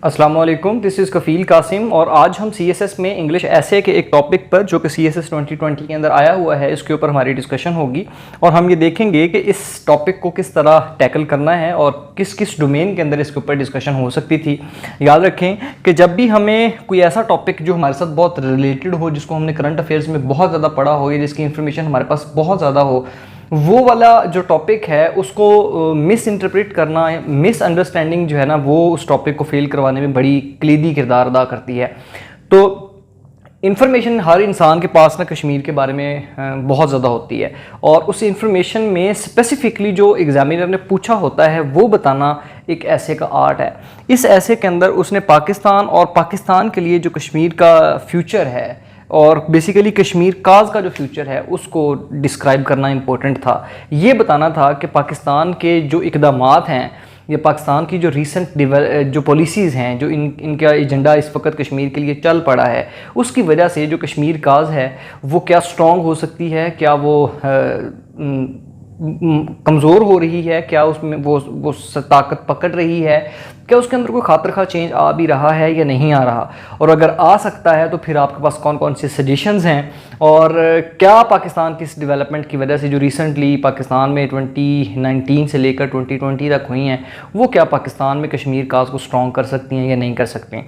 अस्सलाम वालेकुम, this is कफ़ील कासिम और आज हम CSS में इंग्लिश ऐसे के एक टॉपिक पर जो कि CSS 2020 के अंदर आया हुआ है इसके ऊपर हमारी डिस्कशन होगी और हम ये देखेंगे कि इस टॉपिक को किस तरह टैकल करना है और किस किस डोमेन के अंदर इसके ऊपर डिस्कशन हो सकती थी। याद रखें कि जब भी हमें कोई ऐसा टॉपिक जो हमारे साथ बहुत रिलेटेड हो, जिसको हमने करंट अफेयर्स में बहुत ज़्यादा पढ़ा हो या जिसकी इन्फॉर्मेशन हमारे पास बहुत ज़्यादा हो, वो वाला जो टॉपिक है उसको मिस इंटरप्रेट करना, मिस अंडरस्टैंडिंग जो है ना, वो उस टॉपिक को फेल करवाने में बड़ी कलीदी किरदार अदा करती है। तो इन्फॉर्मेशन हर इंसान के पास ना कश्मीर के बारे में बहुत ज़्यादा होती है और उस इन्फॉर्मेशन में स्पेसिफिकली जो एग्जामिनर ने पूछा होता है वो बताना एक ऐसे का आर्ट है। इस ऐसे के अंदर उसने पाकिस्तान और पाकिस्तान के लिए जो कश्मीर का फ्यूचर है और बेसिकली कश्मीर काज का जो फ्यूचर है उसको डिस्क्राइब करना इम्पोर्टेंट था। ये बताना था कि पाकिस्तान के जो इक़दामात हैं या पाकिस्तान की जो रीसेंट जो पॉलिसीज़ हैं, जो इनका एजेंडा इस वक्त कश्मीर के लिए चल पड़ा है, उसकी वजह से जो कश्मीर काज है वो क्या स्ट्रॉन्ग हो सकती है, क्या वो कमज़ोर हो रही है, क्या उसमें वो ताकत पकड़ रही है, क्या उसके अंदर कोई खातर खा चेंज आ भी रहा है या नहीं आ रहा, और अगर आ सकता है तो फिर आपके पास कौन कौन से सजेशंस हैं और क्या पाकिस्तान की इस डेवलपमेंट की वजह से जो रिसेंटली पाकिस्तान में 2019 से लेकर 2020 तक हुई हैं वो क्या पाकिस्तान में कश्मीर काज को स्ट्रॉन्ग कर सकती हैं या नहीं कर सकती।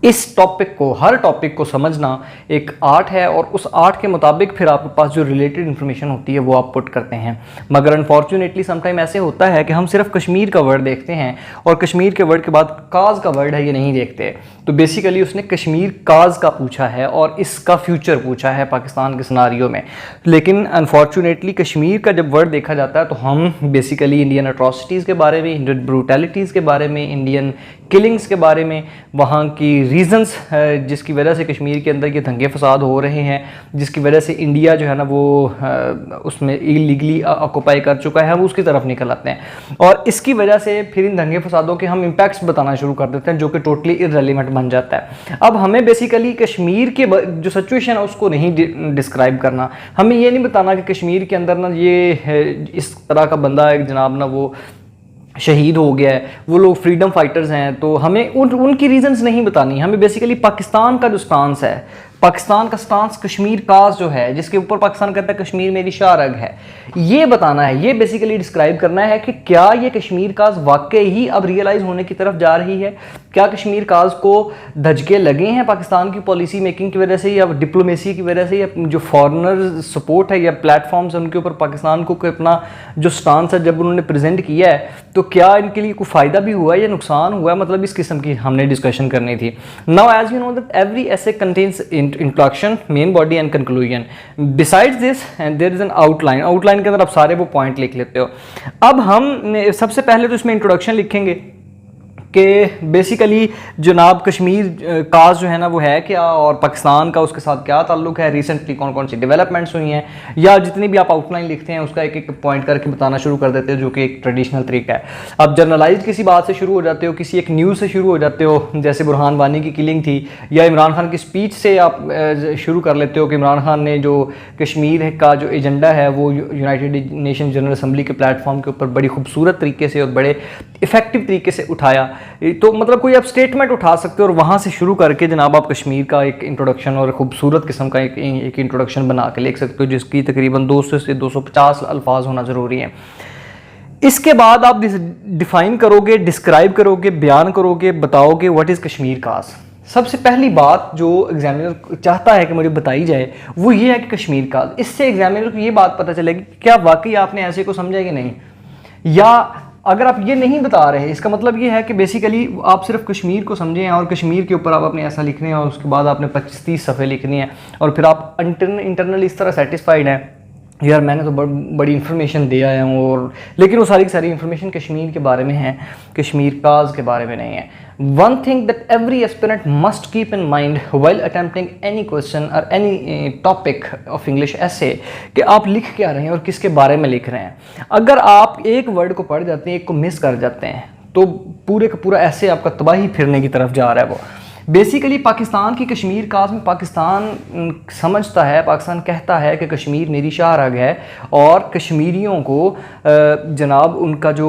इस टॉपिक को, हर टॉपिक को समझना एक आर्ट है और उस आर्ट के मुताबिक फिर आपके पास जो रिलेटेड इन्फॉर्मेशन होती है वो आप पुट करते हैं। मगर अनफॉर्चुनेटली समटाइम ऐसे होता है कि हम सिर्फ कश्मीर का वर्ड देखते हैं और कश्मीर के वर्ड के बाद काज का वर्ड है ये नहीं देखते। तो बेसिकली उसने कश्मीर काज का पूछा है और इसका फ्यूचर पूछा है पाकिस्तान के सिनारियो में, लेकिन अनफॉर्चुनेटली कश्मीर का जब वर्ड देखा जाता है तो हम बेसिकली इंडियन अट्रॉसिटीज़ के बारे में, इंडियन ब्रूटैलिटीज़ के बारे में, इंडियन किलिंग्स के बारे में, वहाँ की रीज़न्स जिसकी वजह से कश्मीर के अंदर ये दंगे फसाद हो रहे हैं, जिसकी वजह से इंडिया जो है ना वो उसमें इलीगली ऑक्यूपाई कर चुका है, हम उसकी तरफ निकल आते हैं और इसकी वजह से फिर इन दंगे फसादों के हम इम्पैक्ट्स बताना शुरू कर देते हैं जो कि टोटली इररेलेवेंट बन जाता है। अब हमें बेसिकली कश्मीर के जो सिचुएशन है उसको नहीं डिस्क्राइब करना, हमें ये नहीं बताना कि कश्मीर के अंदर ना ये इस तरह का बंदा है जनाब ना वो शहीद हो गया है, वो लोग फ्रीडम फाइटर्स हैं, तो हमें उनकी रीजंस नहीं बतानी। हमें बेसिकली पाकिस्तान का जो स्टांस है, पाकिस्तान का स्टांस कश्मीर काज जो है, जिसके ऊपर पाकिस्तान कहता है कश्मीर मेरी शाहरग है, ये बताना है, ये बेसिकली डिस्क्राइब करना है कि क्या ये कश्मीर काज वाकई ही अब रियलाइज होने की तरफ जा रही है, क्या कश्मीर काज को धचके लगे हैं पाकिस्तान की पॉलिसी मेकिंग की वजह से या डिप्लोमेसी की वजह से, या जो फॉरेनर सपोर्ट है या प्लेटफॉर्म्स उनके ऊपर पाकिस्तान को अपना जो स्टांस है जब उन्होंने प्रेजेंट किया है तो क्या इनके लिए कोई फ़ायदा भी हुआ है या नुकसान हुआ है, मतलब इस किस्म की हमने डिस्कशन करनी थी। Now as you know that every essay contains introduction, main body and conclusion. Besides this and there is an outline, outline के अंदर आप सारे वो पॉइंट लिख लेते हो। अब हम सबसे पहले तो इसमें इंट्रोडक्शन लिखेंगे कि बेसिकली जनाब कश्मीर काज जो है ना वो है क्या और पाकिस्तान का उसके साथ क्या ताल्लुक है, रिसेंटली कौन कौन सी डेवलपमेंट्स हुई हैं, या जितनी भी आप आउटलाइन लिखते हैं उसका एक एक पॉइंट करके बताना शुरू कर देते हो जो कि एक ट्रेडिशनल तरीका है। आप जर्नलाइज किसी बात से शुरू हो जाते हो, किसी एक न्यूज़ से शुरू हो जाते हो, जैसे बुरहान वानी की किलिंग थी, या इमरान खान की स्पीच से आप शुरू कर लेते हो कि इमरान खान ने जो कश्मीर का जो एजेंडा है वो यूनाइटेड नेशन जनरल असम्बली के प्लेटफॉर्म के ऊपर बड़ी खूबसूरत तरीके से और बड़े इफेक्टिव तरीके से उठाया। तो मतलब कोई आप स्टेटमेंट उठा सकते हो और वहाँ से शुरू करके जनाब आप कश्मीर का एक इंट्रोडक्शन और खूबसूरत किस्म का एक इंट्रोडक्शन बना के लिख सकते हो जिसकी तकरीबन 200 से 250 अल्फाज होना ज़रूरी है। इसके बाद आप डिफ़ाइन करोगे, डिस्क्राइब करोगे, बयान करोगे, बताओगे व्हाट इज़ कश्मीर काज। सबसे पहली बात जो एग्जामिनर चाहता है कि मुझे बताई जाए वो ये है कि कश्मीर काज, इससे एग्जामिनर को ये बात पता चलेगी क्या वाकई आपने ऐसे को समझा कि नहीं, या अगर आप ये नहीं बता रहे इसका मतलब ये है कि बेसिकली आप सिर्फ कश्मीर को समझें और कश्मीर के ऊपर आप अपने ऐसा लिखने हैं और उसके बाद आपने 25-30 सफ़े लिखनी है और फिर आप इंटरनल इस तरह सेटिस्फाइड हैं यार मैंने तो बड़ी इन्फॉर्मेशन दे आया हूँ, और लेकिन वो सारी की सारी इन्फॉर्मेशन कश्मीर के बारे में है, कश्मीर काज के बारे में नहीं है। One thing that every aspirant must keep in mind while attempting any question और एनी टॉपिक ऑफ इंग्लिश ऐसे कि आप लिख क्या रहे हैं और किसके बारे में लिख रहे हैं। अगर आप एक वर्ड को पढ़ जाते हैं, एक को मिस कर जाते हैं, तो पूरे का पूरा ऐसे आपका तबाही फिरने की तरफ जा रहा है। वो बेसिकली पाकिस्तान की कश्मीर काज में पाकिस्तान समझता है, पाकिस्तान कहता है कि कश्मीर मेरी शाहरग है और कश्मीरियों को जनाब उनका जो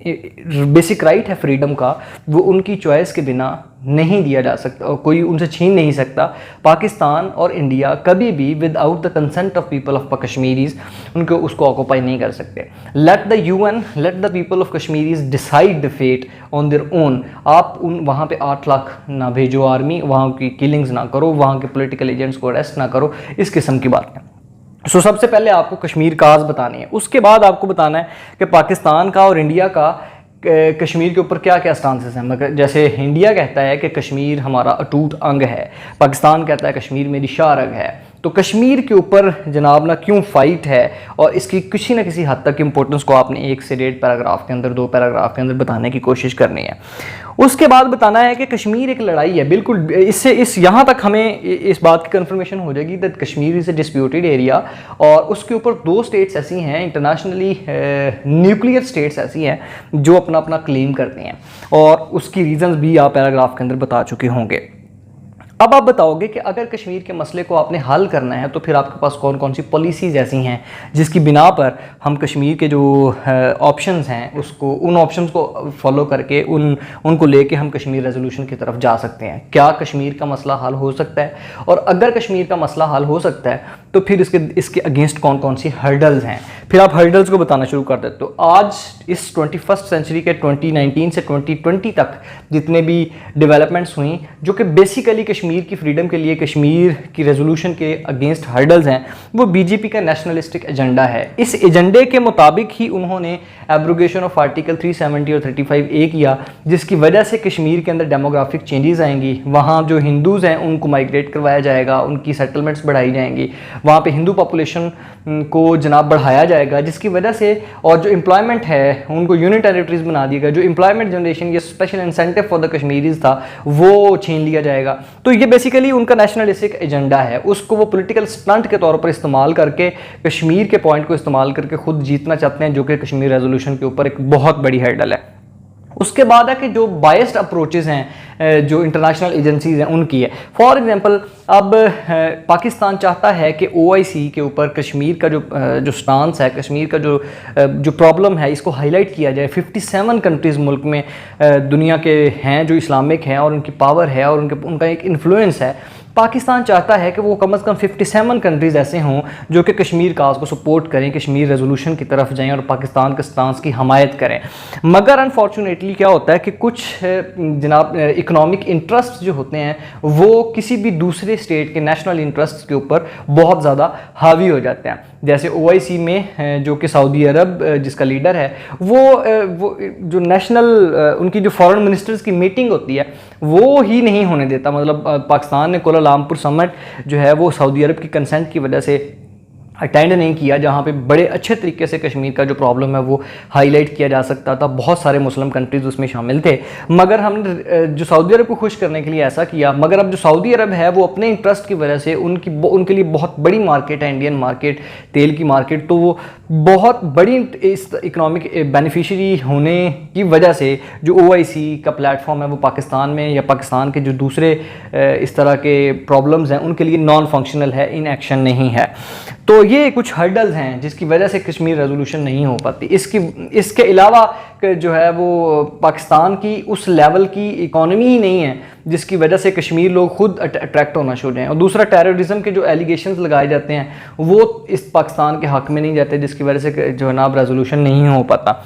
बेसिक राइट है फ्रीडम का, वो उनकी चॉइस के बिना नहीं दिया जा सकता और कोई उनसे छीन नहीं सकता। पाकिस्तान और इंडिया कभी भी without the consent of people of Kashmiris उनको उसको ऑक्यूपाई नहीं कर सकते। Let the UN, let the people of Kashmiris decide the fate on their own. आप उन वहाँ पे 8 लाख ना भेजो आर्मी, वहाँ की किलिंग्स ना करो, वहाँ के पॉलिटिकल एजेंट्स को अरेस्ट ना करो, इस किस्म की बातें। सो सबसे पहले आपको कश्मीर काज बतानी है, उसके बाद आपको बताना है कि पाकिस्तान का और इंडिया का कश्मीर के ऊपर क्या क्या स्टांसेस हैं। मगर जैसे इंडिया कहता है कि कश्मीर हमारा अटूट अंग है, पाकिस्तान कहता है कश्मीर मेरी शाह रग है। तो कश्मीर के ऊपर जनाब ना क्यों फ़ाइट है और इसकी किसी न किसी हद तक इम्पोर्टेंस को आपने 1 से 1.5 पैराग्राफ के अंदर, 2 पैराग्राफ के अंदर बताने की कोशिश करनी है। उसके बाद बताना है कि कश्मीर एक लड़ाई है, बिल्कुल इससे यहाँ तक हमें इस बात की कंफर्मेशन हो जाएगी that Kashmir is a disputed area. और उसके ऊपर 2 स्टेट्स ऐसी हैं, इंटरनेशनली न्यूक्लियर स्टेट्स ऐसी हैं जो अपना अपना क्लेम करते हैं, और उसकी रीजंस भी आप पैराग्राफ के अंदर बता चुके होंगे। अब आप बताओगे कि अगर कश्मीर के मसले को आपने हल करना है तो फिर आपके पास कौन कौन सी पॉलिसीज़ ऐसी हैं जिसकी बिना पर हम कश्मीर के जो ऑप्शंस हैं उसको, उन ऑप्शंस को फॉलो करके उनको लेके हम कश्मीर रेजोल्यूशन की तरफ जा सकते हैं। क्या कश्मीर का मसला हल हो सकता है, और अगर कश्मीर का मसला हल हो सकता है तो फिर इसके अगेंस्ट कौन कौन सी हर्डल्स हैं, फिर आप हर्डल्स को बताना शुरू कर देते। तो आज इस 21st सेंचुरी के 2019 से 2020 तक जितने भी डेवलपमेंट्स हुई जो कि बेसिकली कश्मीर की फ्रीडम के लिए, कश्मीर की रेजोल्यूशन के अगेंस्ट हर्डल्स हैं, वो बीजेपी का नेशनलिस्टिक एजेंडा है। इस एजेंडे के मुताबिक ही उन्होंने एब्रोगेशन ऑफ आर्टिकल 370 और 35A किया, जिसकी वजह से कश्मीर के अंदर डेमोग्राफिक चेंजेस आएंगी। वहाँ जो हिंदूज़ हैं उनको माइग्रेट करवाया जाएगा, उनकी सेटलमेंट्स बढ़ाई जाएंगी, वहाँ पे हिंदू पॉपुलेशन को जनाब बढ़ाया जाएगा, जिसकी वजह से, और जो एम्प्लॉयमेंट है उनको यूनियन टेरिटरीज बना दिएगा। जो एम्प्लॉयमेंट जनरेशन या special incentive for the Kashmiris था वो छीन लिया जाएगा। तो ये बेसिकली उनका नेशनलिस्टिक एजेंडा है, उसको वो पॉलिटिकल स्टंट के तौर पर इस्तेमाल करके, कश्मीर के पॉइंट को इस्तेमाल करके खुद जीतना चाहते हैं, जो कि कश्मीर रेजोल्यूशन के ऊपर एक बहुत बड़ी हर्डल है। उसके बाद है कि जो बायस्ड अप्रोचेस हैं जो इंटरनेशनल एजेंसीज हैं उनकी है। फॉर एग्जांपल अब पाकिस्तान चाहता है कि OIC के ऊपर कश्मीर का जो स्टांस है, कश्मीर का जो प्रॉब्लम है, इसको हाईलाइट किया जाए। 57 कंट्रीज़ मुल्क में दुनिया के हैं जो इस्लामिक हैं और उनकी पावर है और उनका एक इन्फ्लुएंस है। पाकिस्तान चाहता है कि वो कम से कम 57 कंट्रीज़ ऐसे हों जो कि कश्मीर काज को सपोर्ट करें, कश्मीर रेजोल्यूशन की तरफ जाएं और पाकिस्तान के स्टांस की हमायत करें। मगर अनफॉर्चुनेटली क्या होता है कि कुछ जनाब इकोनॉमिक इंटरेस्ट जो होते हैं वो किसी भी दूसरे स्टेट के नेशनल इंटरेस्ट के ऊपर बहुत ज़्यादा हावी हो जाते हैं। जैसे OIC में जो कि सऊदी अरब जिसका लीडर है, वो जो नेशनल उनकी जो फॉरेन मिनिस्टर्स की मीटिंग होती है वो ही नहीं होने देता। मतलब पाकिस्तान ने कोलालमपुर समिट जो है वो सऊदी अरब की कंसेंट की वजह से अटेंड नहीं किया, जहाँ पे बड़े अच्छे तरीके से कश्मीर का जो प्रॉब्लम है वो हाईलाइट किया जा सकता था। बहुत सारे मुस्लिम कंट्रीज़ उसमें शामिल थे, मगर हमने जो सऊदी अरब को खुश करने के लिए ऐसा किया। मगर अब जो सऊदी अरब है वो अपने इंटरेस्ट की वजह से, उनके लिए बहुत बड़ी मार्केट है इंडियन मार्केट, तेल की मार्केट, तो वो बहुत बड़ी इस इकनॉमिक बेनिफिशरी होने की वजह से जो OIC का प्लेटफॉर्म है वो पाकिस्तान में या पाकिस्तान के जो दूसरे इस तरह के प्रॉब्लम्स हैं उनके लिए नॉन फंक्शनल है, इन एक्शन नहीं है। तो ये कुछ हर्डल्स हैं जिसकी वजह से कश्मीर रेजोल्यूशन नहीं हो पाती। इसके अलावा जो है वो पाकिस्तान की उस लेवल की इकॉनमी ही नहीं है जिसकी वजह से कश्मीर लोग खुद अट्रैक्ट होना शुरू हो जाएं। और दूसरा, टेररिज्म के जो एलिगेशंस लगाए जाते हैं वो इस पाकिस्तान के हक में नहीं जाते, जिसकी वजह से जो है ना रेजोल्यूशन नहीं हो पाता।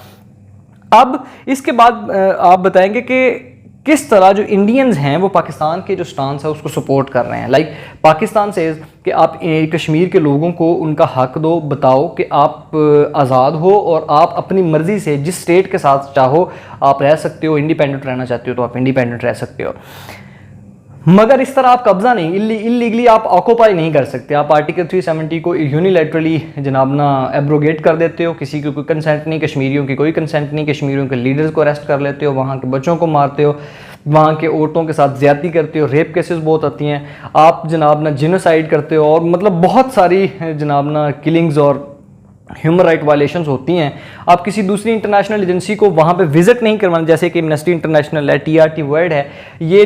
अब इसके बाद आप बताएंगे कि किस तरह जो इंडियंस हैं वो पाकिस्तान के जो स्टांस है उसको सपोर्ट कर रहे हैं। लाइक पाकिस्तान से कि आप कश्मीर के लोगों को उनका हक दो, बताओ कि आप आज़ाद हो और आप अपनी मर्ज़ी से जिस स्टेट के साथ चाहो आप रह सकते हो, इंडिपेंडेंट रहना चाहते हो तो आप इंडिपेंडेंट रह सकते हो। मगर इस तरह आप कब्जा नहीं, इलीगली आप ऑक्यूपाई नहीं कर सकते। आप आर्टिकल 370 को यूनिलैटरली जनाब ना एब्रोगेट कर देते हो, किसी की कोई कंसेंट नहीं, कश्मीरियों की कोई कंसेंट नहीं, कश्मीरियों के लीडर्स को अरेस्ट कर लेते हो, वहाँ के बच्चों को मारते हो, वहाँ के औरतों के साथ ज़्यादती करते हो, रेप केसेस बहुत आती हैं, आप जनाब ना जिनोसाइड करते हो, और मतलब बहुत सारी जनाब ना किलिंग्स और ह्यूमन राइट वायलेशंस होती हैं, आप किसी दूसरी इंटरनेशनल एजेंसी को वहाँ पे विजिट नहीं करवाना, जैसे कि एमनेस्टी इंटरनेशनल है, TRT वर्ल्ड है, ये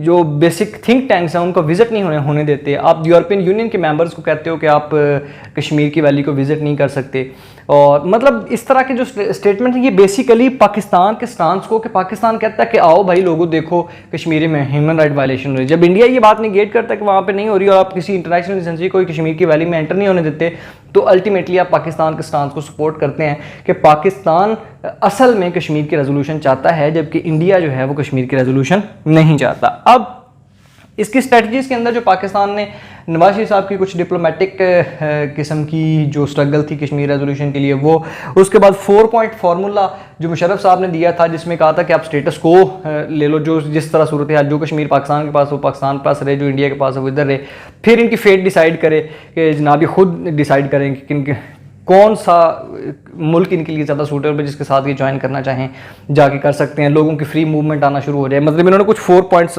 जो बेसिक थिंक टैंक्स हैं उनको विजिट नहीं होने देते। आप यूरोपियन यूनियन के मेंबर्स को कहते हो कि आप कश्मीर की वैली को विजिट नहीं कर सकते। और मतलब इस तरह के जो स्टेटमेंट है ये बेसिकली पाकिस्तान के स्टांस को, कि पाकिस्तान कहता है कि आओ भाई लोगों देखो कश्मीर में ह्यूमन राइट वायलेशन हो रही है। जब इंडिया ये बात निगेट करता है कि वहाँ पे नहीं हो रही और आप किसी इंटरनेशनल एजेंसी को कश्मीर की वैली में एंटर नहीं होने देते, तो अल्टीमेटली आप पाकिस्तान के स्टांस को सपोर्ट करते हैं कि पाकिस्तान असल में कश्मीर की रेजोल्यूशन चाहता है, जबकि इंडिया जो है वो कश्मीर की रेजोल्यूशन नहीं चाहता। अब इसकी स्ट्रेटजीज के अंदर जो पाकिस्तान ने नवाज शरीफ साहब की कुछ डिप्लोमेटिक किस्म की जो स्ट्रगल थी कश्मीर रेजोल्यूशन के लिए, वो उसके बाद 4 पॉइंट फार्मूला जो मुशर्रफ साहब ने दिया था, जिसमें कहा था कि आप स्टेटस को ले लो, जो जिस तरह सूरत हाल, जो कश्मीर पाकिस्तान के पास वो पाकिस्तान के पास रहे, जो इंडिया के पास है वो इधर रहे। फिर इनकी फेट डिसाइड करे कि जनाब ये खुद डिसाइड करें कि किन कौन सा मुल्क इनके लिए ज़्यादा सूटेबल है, जिसके साथ ये ज्वाइन करना चाहें जाके कर सकते हैं, लोगों की फ्री मूवमेंट आना शुरू हो जाए। मतलब इन्होंने कुछ 4 पॉइंट्स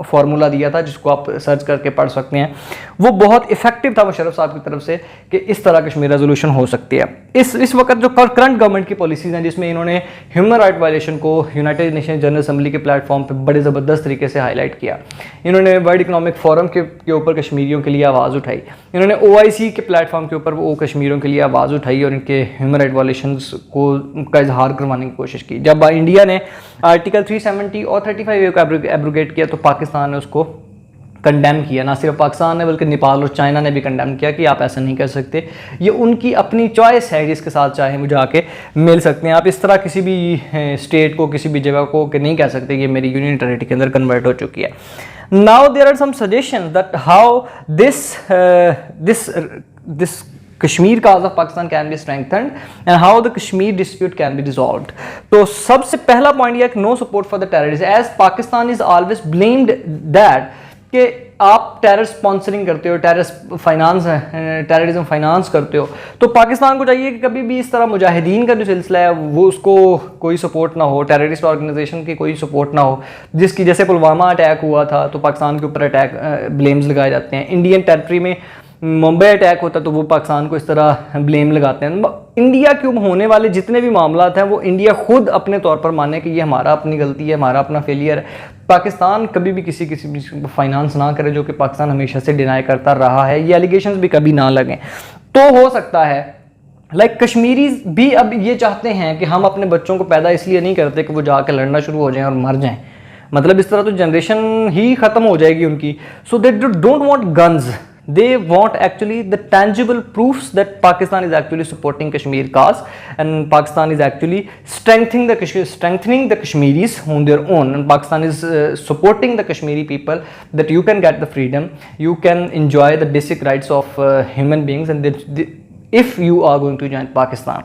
फार्मूला दिया था जिसको आप सर्च करके पढ़ सकते हैं। वो बहुत इफेक्टिव था मुशर्रफ साहब की तरफ से कि इस तरह कश्मीर रेजोल्यूशन हो सकती है। इस वक्त जो करंट गवर्नमेंट की पॉलिसीज़ हैं, जिसमें इन्होंने ह्यूमन राइट वायलेशन को यूनाइटेड नेशन जनरल असम्बली के प्लेटफॉर्म पर बड़े ज़बरदस्त तरीके से हाईलाइट किया। इन्होंने वर्ल्ड इकनॉमिक फोरम के ऊपर कश्मीरियों के लिए आवाज़ उठाई, इन्होंने OIC के प्लेटफॉर्म के ऊपर वो कश्मीरियों के लिए आवाज़ उठाई और इनके ह्यूमन राइट वायलेशंस का इजहार करवाने की कोशिश की। जब इंडिया ने आर्टिकल 370 और 35A को एब्रोगेट किया तो पाकिस्तान ने उसको कंडेम किया। ना सिर्फ पाकिस्तान ने बल्कि नेपाल और चाइना ने भी कंडेम किया कि आप ऐसा नहीं कर सकते, ये उनकी अपनी चॉइस है, जिसके साथ चाहे वो जाके मिल सकते हैं। आप इस तरह किसी भी स्टेट को, किसी भी जगह को कि नहीं कह सकते कि मेरी यूनियन टेरिटरी के अंदर कन्वर्ट हो चुकी है। Now there are some suggestion that how this Kashmir cause of Pakistan can be strengthened and how the Kashmir dispute can be resolved. तो सबसे पहला पॉइंट यह no support for the terrorist, as Pakistan is always blamed that कि आप terror sponsoring करते हो, terrorism finance करते हो। तो पाकिस्तान को चाहिए कि कभी भी इस तरह मुजाहिदीन का जो सिलसिला है वो उसको कोई सपोर्ट ना हो, टेररिस्ट ऑर्गेनाइजेशन की कोई सपोर्ट ना हो, जिसकी जैसे पुलवामा अटैक हुआ था तो पाकिस्तान के ऊपर अटैक ब्लेम्स लगाए जाते हैं। इंडियन टेरिटरी में मुंबई अटैक होता तो वो पाकिस्तान को इस तरह ब्लेम लगाते हैं। इंडिया के होने वाले जितने भी मामला हैं वो इंडिया खुद अपने तौर पर माने कि ये हमारा अपनी गलती है, हमारा अपना फेलियर है। पाकिस्तान कभी भी किसी को फाइनेंस ना करे, जो कि पाकिस्तान हमेशा से डिनाई करता रहा है, ये एलिगेशंस भी कभी ना लगें। तो हो सकता है कश्मीरीज भी अब ये चाहते हैं कि हम अपने बच्चों को पैदा इसलिए नहीं करते कि वो जाकर लड़ना शुरू हो जाएं और मर जाएं, मतलब इस तरह तो जनरेशन ही ख़त्म हो जाएगी उनकी। So they don't want guns, they want actually the tangible proofs that Pakistan is actually supporting Kashmir cause and Pakistan is actually strengthening the Kashmiris on their own, and Pakistan is supporting the Kashmiri people that you can get the freedom, you can enjoy the basic rights of human beings, and if you are going to join Pakistan.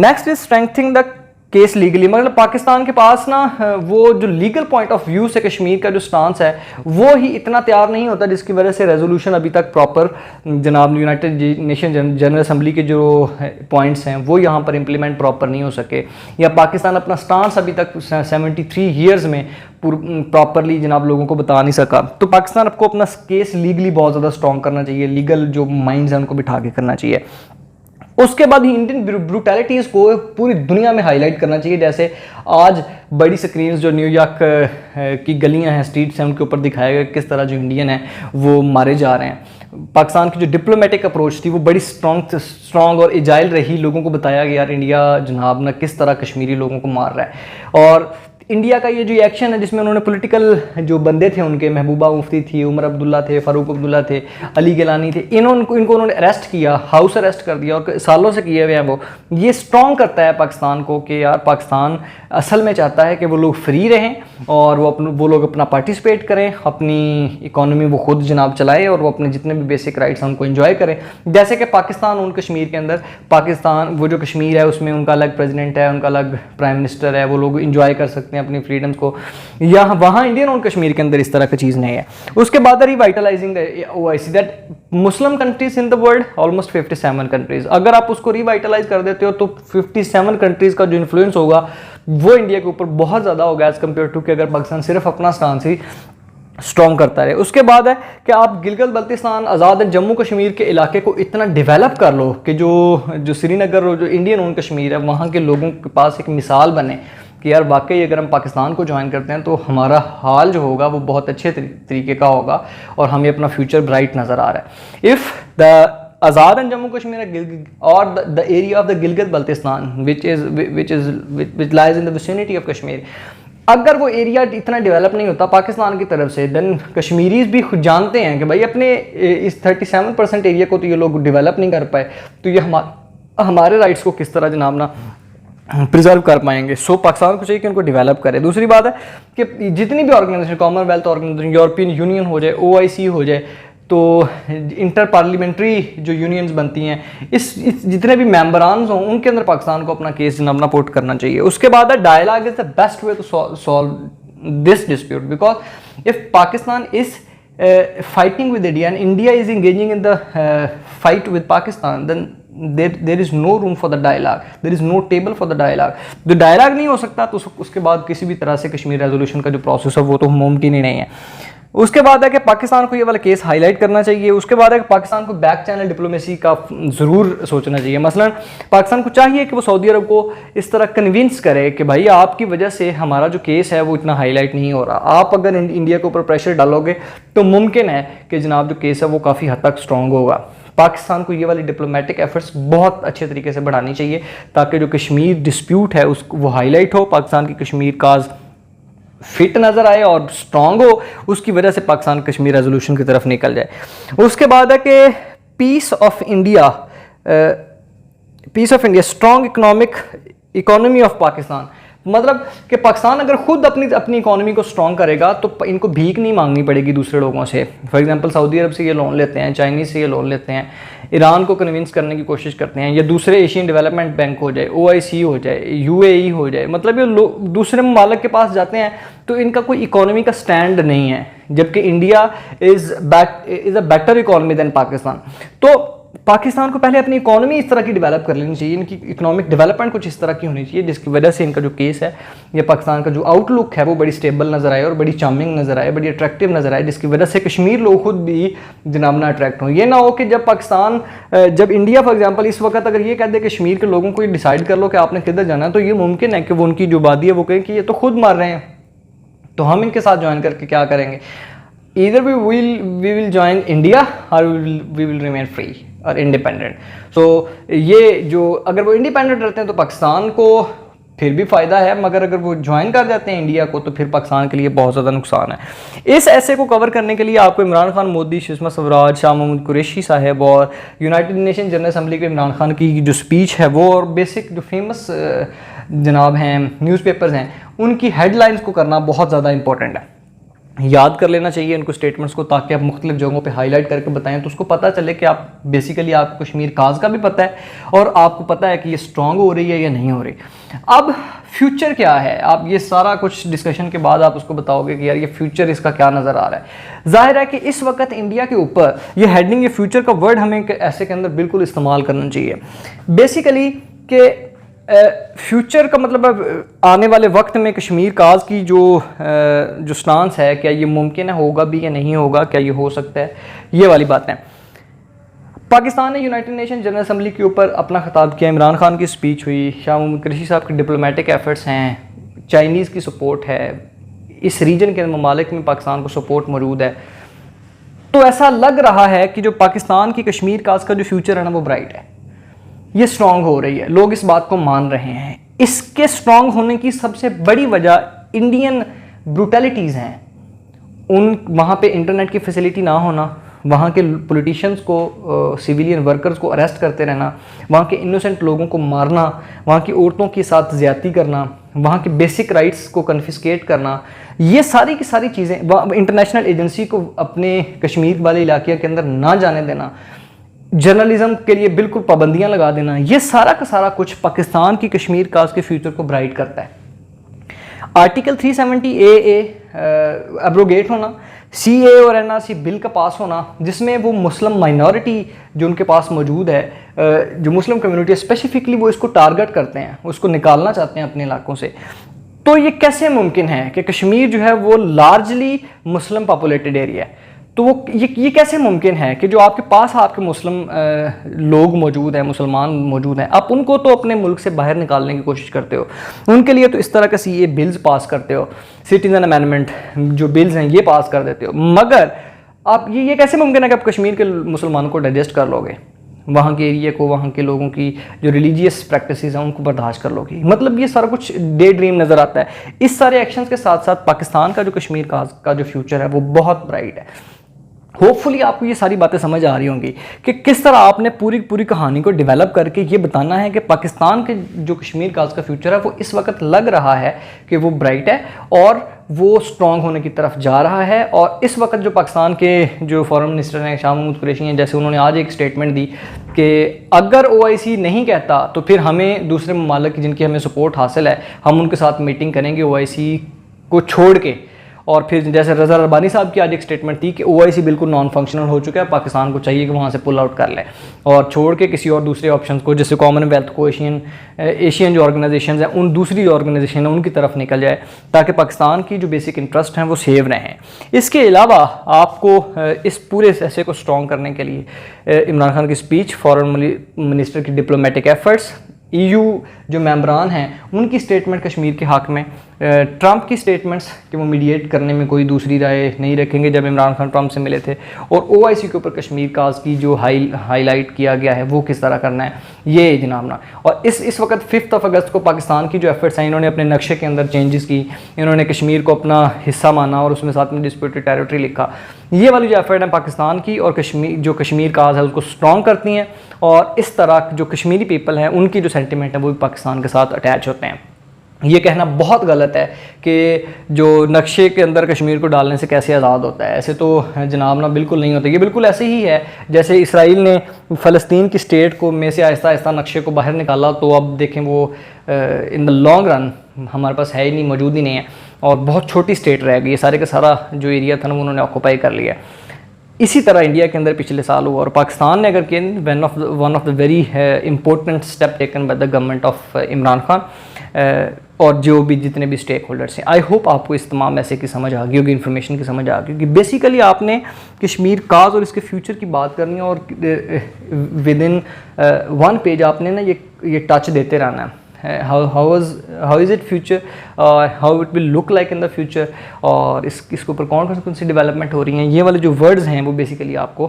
Next is strengthening the case legally, मतलब पाकिस्तान के पास ना वो जो legal point of view से कश्मीर का जो stance है वो ही इतना तैयार नहीं होता, जिसकी वजह से रेजोल्यूशन अभी तक प्रॉपर जनाब यूनाइटेड नेशन जनरल असम्बली के जो पॉइंट्स हैं वो यहाँ पर इम्प्लीमेंट प्रॉपर नहीं हो सके, या पाकिस्तान अपना स्टांस अभी तक 73 ईयर्स में प्रॉपरली जनाब लोगों को बता नहीं सका। तो पाकिस्तान आपको अपना केस लीगली बहुत ज़्यादा स्ट्रॉन्ग करना चाहिए, लीगल जो माइंड्स हैं उनको बिठा के करना चाहिए। उसके बाद ही इंडियन ब्रूटैलिटीज़ को पूरी दुनिया में हाईलाइट करना चाहिए, जैसे आज बड़ी स्क्रीन्स जो न्यूयॉर्क की गलियां हैं, स्ट्रीट्स हैं, उनके ऊपर दिखाया गया किस तरह जो इंडियन है वो मारे जा रहे हैं। पाकिस्तान की जो डिप्लोमेटिक अप्रोच थी वो बड़ी स्ट्रॉन्ग और एजाइल रही, लोगों को बताया गया यार इंडिया जनाब ना किस तरह कश्मीरी लोगों को मार रहा है। और इंडिया का ये जो एक्शन है जिसमें उन्होंने पॉलिटिकल जो बंदे थे उनके, महबूबा मुफ्ती थी, उमर अब्दुल्ला थे, फारूक अब्दुल्ला थे, अली गिलानी थे, इनको उन्होंने अरेस्ट किया, हाउस अरेस्ट कर दिया और सालों से किए हुए हैं। वो ये स्ट्रॉन्ग करता है पाकिस्तान को कि यार पाकिस्तान असल में चाहता है कि वो लोग फ्री रहें और वो लोग अपना पार्टिसिपेट करें, अपनी इकॉनमी वो खुद जनाब चलाएं और वो अपने जितने भी बेसिक राइट्स हैं उनको एंजॉय करें। जैसे कि पाकिस्तान उन कश्मीर के अंदर, पाकिस्तान वो जो कश्मीर है उसमें उनका अलग प्रेसिडेंट है, उनका अलग प्राइम मिनिस्टर है, वो लोग इंजॉय कर सकते हैं अपनी फ्रीडम्स को। यहाँ वहाँ इंडियन और कश्मीर के अंदर इस तरह की चीज़ नहीं है। उसके बाद revitalising the OIC that Muslim countries in the world almost 57 countries, अगर आप उसको रिवाइटलाइज कर देते हो तो 57 कंट्रीज का जो इन्फ्लुएंस होगा वो इंडिया के ऊपर बहुत ज़्यादा होगा एज़ कम्पेयर टू कि अगर पाकिस्तान सिर्फ अपना स्टांस ही स्ट्रॉन्ग करता रहे। उसके बाद है कि आप गिलगित बल्तिस्तान आज़ाद जम्मू कश्मीर के इलाके को इतना डेवलप कर लो कि जो श्रीनगर और जो इंडियन ओन कश्मीर है वहाँ के लोगों के पास एक मिसाल बने कि यार वाकई अगर हम पाकिस्तान को ज्वाइन करते हैं तो हमारा हाल जो होगा वो बहुत अच्छे तरीके का होगा और हमें अपना फ्यूचर ब्राइट नज़र आ रहा है। If the Azad and Jammu Kashmir और the area of the Gilgit Baltistan which lies in the vicinity of Kashmir, अगर वो एरिया इतना डेवलप नहीं होता पाकिस्तान की तरफ से, देन कश्मीरीज भी खुद जानते हैं कि भाई अपने इस 37% एरिया को तो ये लोग डेवलप नहीं कर पाए, तो ये हमारे राइट्स को किस तरह जनाब ना प्रिजर्व कर पाएंगे। सो पाकिस्तान को चाहिए कि उनको डेवलप करे। दूसरी बात है कि जितनी भी organization, commonwealth organization, European union हो जाए, OIC हो जाए, तो इंटर पार्लियामेंट्री जो यूनियंस बनती हैं, इस जितने भी मेंबरान हों उनके अंदर पाकिस्तान को अपना केस अपना पुट करना चाहिए। उसके बाद है dialogue is the best way to solve this dispute, because if Pakistan is fighting with India and India is engaging in the fight with Pakistan, then there is no room for the dialogue, there is no table for the dialogue। जो dialogue नहीं हो सकता तो उसके बाद किसी भी तरह से कश्मीर रेजोल्यूशन का जो प्रोसेस है वो तो मुमकिन ही नहीं है। उसके बाद है कि पाकिस्तान को ये वाला केस हाईलाइट करना चाहिए। उसके बाद है कि पाकिस्तान को बैक चैनल डिप्लोमेसी का ज़रूर सोचना चाहिए। मसलन पाकिस्तान को चाहिए कि वो सऊदी अरब को इस तरह कन्विंस करे कि भाई आपकी वजह से हमारा जो केस है वो इतना हाईलाइट नहीं हो रहा, आप अगर इंडिया के ऊपर प्रेशर डालोगे तो मुमकिन है कि जनाब जो केस है वो काफ़ी हद तक स्ट्रॉन्ग होगा। पाकिस्तान को ये वाली डिप्लोमेटिक एफर्ट्स बहुत अच्छे तरीके से बढ़ानी चाहिए ताकि जो कश्मीर डिस्प्यूट है उसको वो हाईलाइट हो, पाकिस्तान की कश्मीर काज फिट नज़र आए और स्ट्रॉन्ग हो, उसकी वजह से पाकिस्तान कश्मीर रेजोल्यूशन की तरफ निकल जाए। उसके बाद है कि peace of India strong economy of Pakistan, मतलब कि पाकिस्तान अगर खुद अपनी इकोनॉमी को स्ट्रॉन्ग करेगा तो इनको भीख नहीं मांगनी पड़ेगी दूसरे लोगों से। फॉर एग्जांपल सऊदी अरब से ये लोन लेते हैं, चाइनीज़ से ये लोन लेते हैं, ईरान को कन्विंस करने की कोशिश करते हैं, या दूसरे एशियन डेवलपमेंट बैंक हो जाए, OIC हो जाए, UAE हो जाए, मतलब ये लोग दूसरे ममालिक के पास जाते हैं तो इनका कोई इकोनॉमी का स्टैंड नहीं है, जबकि India is a better economy than Pakistan. तो पाकिस्तान को पहले अपनी इकोनॉमी इस तरह की डेवलप कर लेनी चाहिए, इनकी इकोनॉमिक डेवलपमेंट कुछ इस तरह की होनी चाहिए जिसकी वजह से इनका जो केस है या पाकिस्तान का जो आउटलुक है वो बड़ी स्टेबल नज़र आए और बड़ी चार्मिंग नज़र आए, बड़ी अट्रैक्टिव नज़र आए, जिसकी वजह से कश्मीर लोग खुद भी जनाब ना अट्रैक्ट हों। ये ना हो कि जब इंडिया फॉर एग्जाम्पल इस वक्त अगर ये कह दे कश्मीर के लोगों को ये डिसाइड कर लो कि आपने किधर जाना है, तो ये मुमकिन है कि वो उनकी जो आबादी है वो कहें कि ये तो खुद मार रहे हैं, तो हम इनके साथ ज्वाइन करके क्या करेंगे। Either we will join India or we will remain free और इंडिपेंडेंट। सो ये जो अगर वो इंडिपेंडेंट रहते हैं तो पाकिस्तान को फिर भी फ़ायदा है, मगर अगर वो ज्वाइन कर जाते हैं इंडिया को तो फिर पाकिस्तान के लिए बहुत ज़्यादा नुकसान है। इस ऐसे को कवर करने के लिए आपको इमरान खान, मोदी, सुषमा स्वराज, शाह महमूद कुरैशी साहब और यूनाइटेड नेशन जनरल असम्बली के इमरान खान की जो स्पीच है वो और बेसिक जो फेमस जनाब हैं न्यूज़पेपर्स हैं उनकी हेडलाइंस को करना बहुत ज़्यादा इंपॉर्टेंट है। याद कर लेना चाहिए उनको स्टेटमेंट्स को, ताकि आप मुख्तलिफ जगहों पे हाईलाइट करके बताएं तो उसको पता चले कि आप बेसिकली आपको कश्मीर काज का भी पता है और आपको पता है कि ये स्ट्रॉन्ग हो रही है या नहीं हो रही। अब फ्यूचर क्या है, आप ये सारा कुछ डिस्कशन के बाद आप उसको बताओगे कि यार ये फ्यूचर इसका क्या नज़र आ रहा है। जाहिर है कि इस वक्त इंडिया के ऊपर ये हेडिंग, ये फ्यूचर का वर्ड हमें ऐसे के अंदर बिल्कुल इस्तेमाल करना चाहिए। बेसिकली कि फ्यूचर का मतलब आने वाले वक्त में कश्मीर काज की जो स्टांस है, क्या ये मुमकिन है, होगा भी या नहीं होगा, क्या ये हो सकता है, ये वाली बात है। पाकिस्तान ने यूनाइटेड नेशन जनरल असम्बली के ऊपर अपना खिताब किया, इमरान खान की स्पीच हुई, शाह महमूद कुरैशी साहब के डिप्लोमेटिक एफर्ट्स हैं, चाइनीज़ की सपोर्ट है, इस रीजन के ममालिक में पाकिस्तान को सपोर्ट मौजूद है। तो ऐसा लग रहा है कि जो पाकिस्तान की कश्मीर काज का जो फ्यूचर है ना वो ब्राइट है, ये स्ट्रॉन्ग हो रही है, लोग इस बात को मान रहे हैं। इसके स्ट्रॉन्ग होने की सबसे बड़ी वजह इंडियन ब्रूटलिटीज़ हैं। वहाँ पे इंटरनेट की फैसिलिटी ना होना, वहाँ के पॉलिटिशियंस को, सिविलियन वर्कर्स को अरेस्ट करते रहना, वहाँ के इनोसेंट लोगों को मारना, वहाँ की औरतों के साथ ज़्यादती करना, वहाँ के बेसिक राइट्स को कन्फिस्केट करना, ये सारी की सारी चीज़ें, इंटरनेशनल एजेंसी को अपने कश्मीर वाले इलाके के अंदर ना जाने देना, जर्नलिज्म के लिए बिल्कुल पाबंदियां लगा देना, ये सारा का सारा कुछ पाकिस्तान की कश्मीर काज के फ्यूचर को ब्राइट करता है। आर्टिकल 370A एब्रोगेट होना, CA और NRC बिल का पास होना, जिसमें वो मुस्लिम माइनॉरिटी जो उनके पास मौजूद है, जो मुस्लिम कम्युनिटी स्पेसिफिकली वो इसको टारगेट करते हैं, उसको निकालना चाहते हैं अपने इलाकों से, तो ये कैसे मुमकिन है कि कश्मीर जो है वो लार्जली मुस्लिम पॉपुलेटेड एरिया है? तो वो ये कैसे मुमकिन है कि जो आपके पास आपके मुस्लिम लोग मौजूद हैं, मुसलमान मौजूद हैं, आप उनको तो अपने मुल्क से बाहर निकालने की कोशिश करते हो, उनके लिए तो इस तरह का CAA बिल्स पास करते हो, सिटीजन अमेंडमेंट जो बिल्स हैं ये पास कर देते हो, मगर आप ये कैसे मुमकिन है कि आप कश्मीर के मुसलमानों को डाइजेस्ट कर लोगे, वहाँ के एरिया को, वहाँ के लोगों की जो रिलीजियस प्रैक्टिसेस हैं उनको बर्दाश्त कर लोगी? मतलब ये सारा कुछ डे ड्रीम नज़र आता है। इस सारे एक्शंस के साथ साथ पाकिस्तान का जो कश्मीर का जो फ्यूचर है वो बहुत ब्राइट है। होपफुली आपको ये सारी बातें समझ आ रही होंगी कि किस तरह आपने पूरी कहानी को डेवलप करके ये बताना है कि पाकिस्तान के जो कश्मीर का फ्यूचर है वो इस वक्त लग रहा है कि वो ब्राइट है और वो स्ट्रॉन्ग होने की तरफ जा रहा है। और इस वक्त जो पाकिस्तान के जो फॉरेन मिनिस्टर हैं शाह महमूद कुरैशी हैं, जैसे उन्होंने आज एक स्टेटमेंट दी कि अगर OIC नहीं कहता तो फिर हमें दूसरे ममालिक की जिनकी हमें सपोर्ट हासिल है हम उनके साथ मीटिंग करेंगे OIC को छोड़ के। और फिर जैसे रज़ा रब्बानी साहब की आज एक स्टेटमेंट थी कि OIC बिल्कुल नॉन फंक्शनल हो चुका है, पाकिस्तान को चाहिए कि वहाँ से पुल आउट कर ले और छोड़ के किसी और दूसरे ऑप्शन को, जैसे कॉमनवेल्थ को, एशियन जो ऑर्गेनाइजेशन हैं उन दूसरी ऑर्गेनाइजेशन है उनकी तरफ निकल जाए, ताकि पाकिस्तान की जो बेसिक इंटरेस्ट हैं वो सेव रहें। इसके अलावा आपको इस पूरे ऐसे को स्ट्रॉन्ग करने के लिए इमरान खान की स्पीच, फॉरेन मिनिस्टर की डिप्लोमेटिक एफर्ट्स, EU जो मेंबरान हैं उनकी स्टेटमेंट कश्मीर के हक़ में, ट्रंप की स्टेटमेंट्स कि वो मीडिएट करने में कोई दूसरी राय नहीं रखेंगे जब इमरान खान ट्रंप से मिले थे, और OIC के ऊपर कश्मीर काज की जो हाईलाइट किया गया है वो किस तरह करना है ये जनाब ना। और इस वक्त 5 अगस्त को पाकिस्तान की जो एफर्ट्स हैं इन्होंने अपने नक्शे के अंदर चेंजेस की, इन्होंने कश्मीर को अपना हिस्सा माना और उसमें साथ में डिस्प्यूटेड टेरिटरी लिखा। ये वाली जो एफर्ट है पाकिस्तान की और कश्मीर काज है उसको स्ट्रॉन्ग करती हैं, और इस तरह जो कश्मीरी पीपल हैं उनकी जो सेंटिमेंट है वो भी पाकिस्तान के साथ अटैच होते हैं। ये कहना बहुत गलत है कि जो नक्शे के अंदर कश्मीर को डालने से कैसे आज़ाद होता है, ऐसे तो जनाब ना बिल्कुल नहीं होता। ये बिल्कुल ऐसे ही है जैसे इसराइल ने फ़लस्तीन की स्टेट को में से आहिस्ता आहिस्ता नक्शे को बाहर निकाला, तो अब देखें वो इन द लॉन्ग रन हमारे पास है ही नहीं, मौजूद ही नहीं है, और बहुत छोटी स्टेट रह गई है। सारे का सारा जो एरिया था ना उन्होंने ऑक्यूपाई कर लिया। इसी तरह इंडिया के अंदर पिछले साल हुआ, और पाकिस्तान ने अगर किया one of the very important step taken by the government of Imran Khan और जो भी जितने भी स्टेक होल्डर्स हैं। आई होप आपको इस तमाम मैसेज की समझ आ गई होगी, इन्फॉर्मेशन की समझ आ गई होगी। बेसिकली आपने कश्मीर काज और इसके फ्यूचर की बात करनी है, और विद इन 1 पेज आपने ना ये टच देते रहना है। how is it future, how it will look like in the future, और इसके ऊपर कौन सी डेवलपमेंट हो रही हैं, ये वाले जो वर्ड्स हैं वो बेसिकली आपको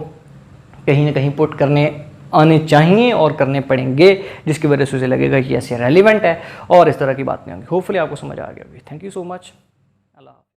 कहीं ना कहीं पुट करने आने चाहिए और करने पड़ेंगे, जिसकी वजह से उसे लगेगा कि ऐसे रेलिवेंट है और इस तरह की बात नहीं होंगी। होपफुली आपको समझ आ गया होगी। Thank you so much.